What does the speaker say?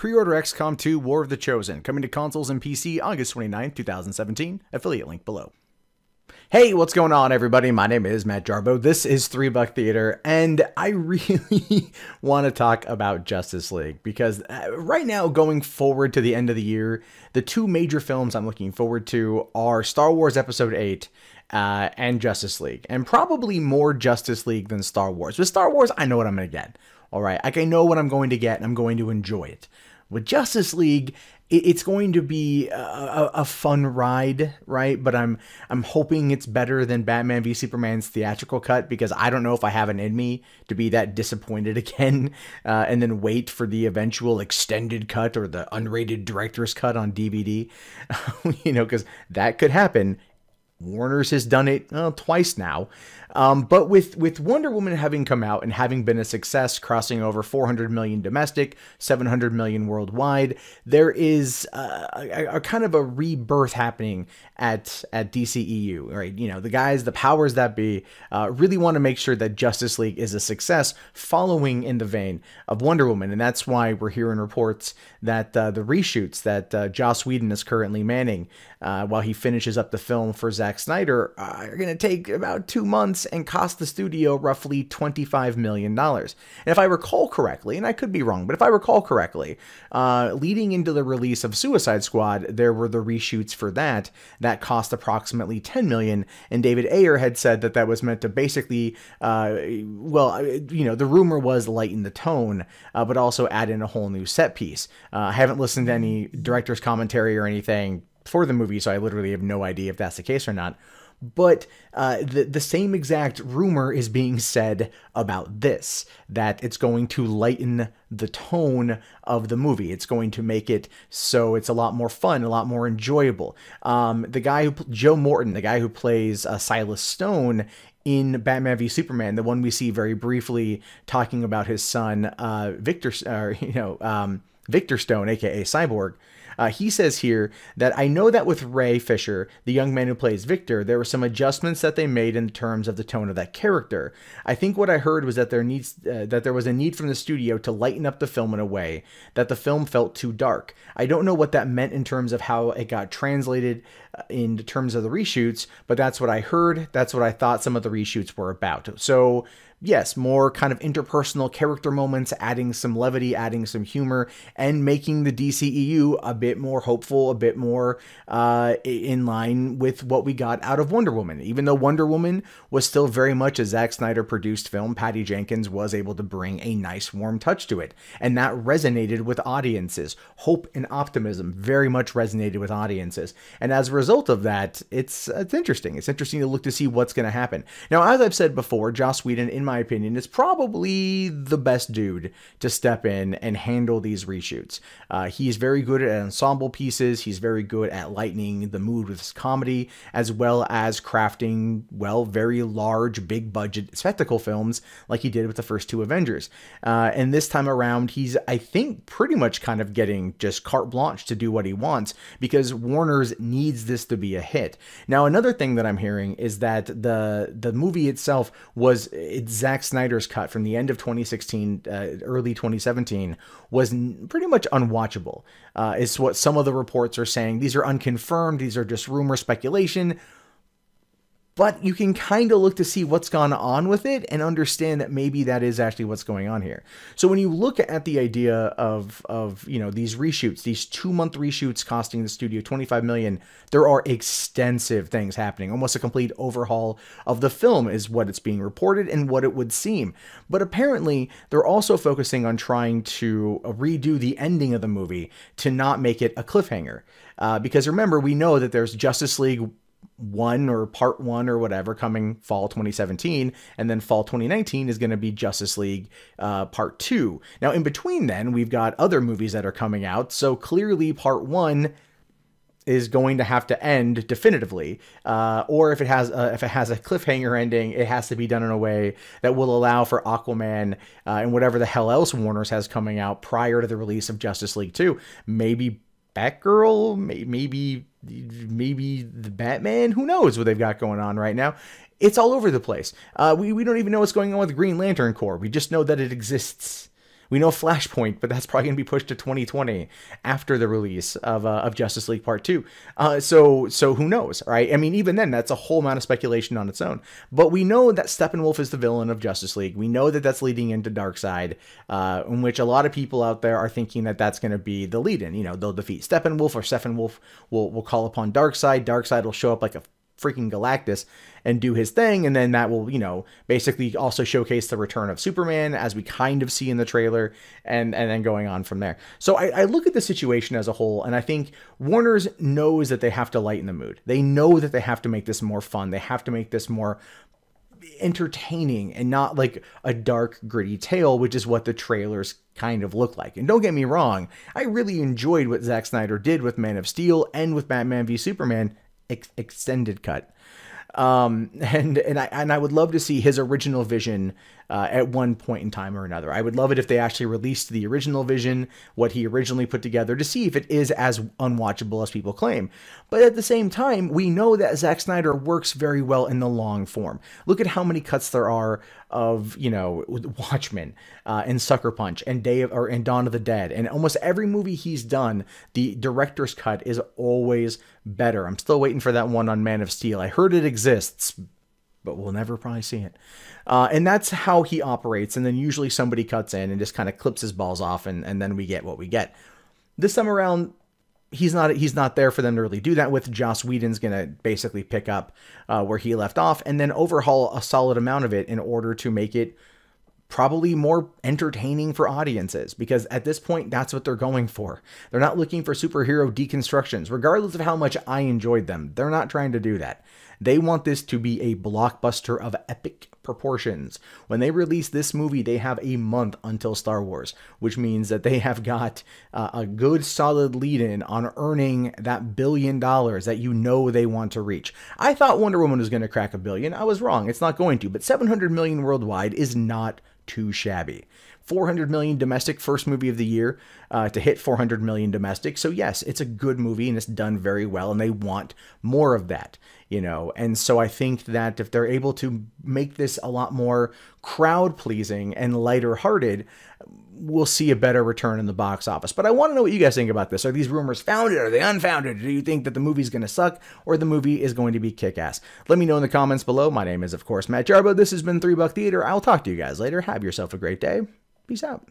Pre-order XCOM 2 War of the Chosen, coming to consoles and PC August 29, 2017. Affiliate link below. Hey, what's going on, everybody? My name is Matt Jarbo. This is $3 Theater, and I really want to talk about Justice League because right now, going forward to the end of the year, the two major films I'm looking forward to are Star Wars Episode 8 and Justice League, and probably more Justice League than Star Wars. With Star Wars, I know what I'm going to get. All right, like I know what I'm going to get, and I'm going to enjoy it. With Justice League, it's going to be a fun ride, right? But I'm hoping it's better than Batman v Superman's theatrical cut, because I don't know if I have it in me to be that disappointed again, and then wait for the eventual extended cut or the unrated director's cut on DVD, because that could happen. Warner's has done it twice now. But with Wonder Woman having come out and having been a success, crossing over 400 million domestic, 700 million worldwide, there is a kind of a rebirth happening at DCEU, right? The powers that be, really want to make sure that Justice League is a success, following in the vein of Wonder Woman. And that's why we're hearing reports that the reshoots that Joss Whedon is currently manning, while he finishes up the film for Zack Snyder, are going to take about 2 months and cost the studio roughly $25 million. And if I recall correctly, and I could be wrong, but if I recall correctly, leading into the release of Suicide Squad, there were the reshoots for that cost approximately $10 million, and David Ayer had said that was meant to basically, the rumor was lighten the tone, but also add in a whole new set piece. I haven't listened to any director's commentary or anything for the movie, so I literally have no idea if that's the case or not. But the same exact rumor is being said about this, that it's going to lighten the tone of the movie. It's going to make it so it's a lot more fun, a lot more enjoyable. Joe Morton, the guy who plays Silas Stone in Batman v Superman, the one we see very briefly talking about his son, Victor Stone, aka Cyborg. He says here that I know that with Ray Fisher, the young man who plays Victor, there were some adjustments that they made in terms of the tone of that character. I think what I heard was that there was a need from the studio to lighten up the film in a way that the film felt too dark. I don't know what that meant in terms of how it got translated in terms of the reshoots, but that's what I heard. That's what I thought some of the reshoots were about. So yes, more kind of interpersonal character moments, adding some levity, adding some humor, and making the DCEU a bit more hopeful, a bit more in line with what we got out of Wonder Woman. Even though Wonder Woman was still very much a Zack Snyder produced film, Patty Jenkins was able to bring a nice warm touch to it, and that resonated with audiences. Hope and optimism very much resonated with audiences, and as a result of that, it's interesting. It's interesting to look to see what's going to happen. Now, as I've said before, Joss Whedon, in my opinion, is probably the best dude to step in and handle these reshoots. He's very good at ensemble pieces. He's very good at lightening the mood with his comedy, as well as crafting, very large, big budget spectacle films like he did with the first two Avengers. And this time around, he's, I think, pretty much kind of getting just carte blanche to do what he wants, because Warner's needs this to be a hit. Now, another thing that I'm hearing is that the movie itself it's Zack Snyder's cut from the end of 2016, early 2017, was pretty much unwatchable, is what some of the reports are saying. These are unconfirmed. These are just rumor speculation. But you can kind of look to see what's gone on with it and understand that maybe that is actually what's going on here. So when you look at the idea of these reshoots, these 2-month reshoots costing the studio $25 million, there are extensive things happening. Almost a complete overhaul of the film is what it's being reported and what it would seem. But apparently, they're also focusing on trying to redo the ending of the movie to not make it a cliffhanger. Because remember, we know that there's Justice League 1 or part 1 or whatever coming fall 2017, and then fall 2019 is going to be Justice League part 2. Now, in between then, we've got other movies that are coming out, so clearly part 1 is going to have to end definitively, or if it has a cliffhanger ending, it has to be done in a way that will allow for Aquaman and whatever the hell else Warner's has coming out prior to the release of Justice League 2. Maybe Batgirl, maybe the Batman, who knows what they've got going on right now. It's all over the place. We don't even know what's going on with Green Lantern Corps. We just know that it exists. We know Flashpoint, but that's probably going to be pushed to 2020 after the release of Justice League Part 2. So who knows, right? I mean, even then, that's a whole amount of speculation on its own. But we know that Steppenwolf is the villain of Justice League. We know that that's leading into Darkseid, in which a lot of people out there are thinking that that's going to be the lead-in. You know, they'll defeat Steppenwolf, or Steppenwolf will call upon Darkseid. Darkseid will show up like a freaking Galactus and do his thing, and then that will, you know, basically also showcase the return of Superman, as we kind of see in the trailer, and then going on from there. So I look at the situation as a whole, and I think Warner's knows that they have to lighten the mood. They know that they have to make this more fun. They have to make this more entertaining and not like a dark, gritty tale, which is what the trailers kind of look like. And don't get me wrong, I really enjoyed what Zack Snyder did with Man of Steel and with Batman v Superman extended cut. And I would love to see his original vision at one point in time or another. I would love it if they actually released the original vision, what he originally put together, to see if it is as unwatchable as people claim. But at the same time, we know that Zack Snyder works very well in the long form. Look at how many cuts there are of, you know, Watchmen and Sucker Punch and Dawn of the Dead, and almost every movie he's done, the director's cut is always better. I'm still waiting for that one on Man of Steel. I heard it exists, but we'll never probably see it. And that's how he operates. And then usually somebody cuts in and just kind of clips his balls off, and then we get what we get. This time around, he's not there for them to really do that with. Joss Whedon's going to basically pick up where he left off, and then overhaul a solid amount of it in order to make it probably more entertaining for audiences, because at this point, that's what they're going for. They're not looking for superhero deconstructions, regardless of how much I enjoyed them. They're not trying to do that. They want this to be a blockbuster of epic proportions. When they release this movie, they have a month until Star Wars, which means that they have got a good solid lead-in on earning that $1 billion that you know they want to reach. I thought Wonder Woman was going to crack $1 billion. I was wrong. It's not going to, but 700 million worldwide is not too shabby. 400 million domestic, first movie of the year to hit 400 million domestic. So yes, it's a good movie and it's done very well, and they want more of that, you know. And so I think that if they're able to make this a lot more crowd pleasing and lighter hearted, we'll see a better return in the box office. But I want to know what you guys think about this. Are these rumors founded? Are they unfounded? Do you think that the movie's going to suck, or the movie is going to be kick-ass? Let me know in the comments below. My name is, of course, Matt Jarbo. This has been $3 Theater. I'll talk to you guys later. Have yourself a great day. Peace out.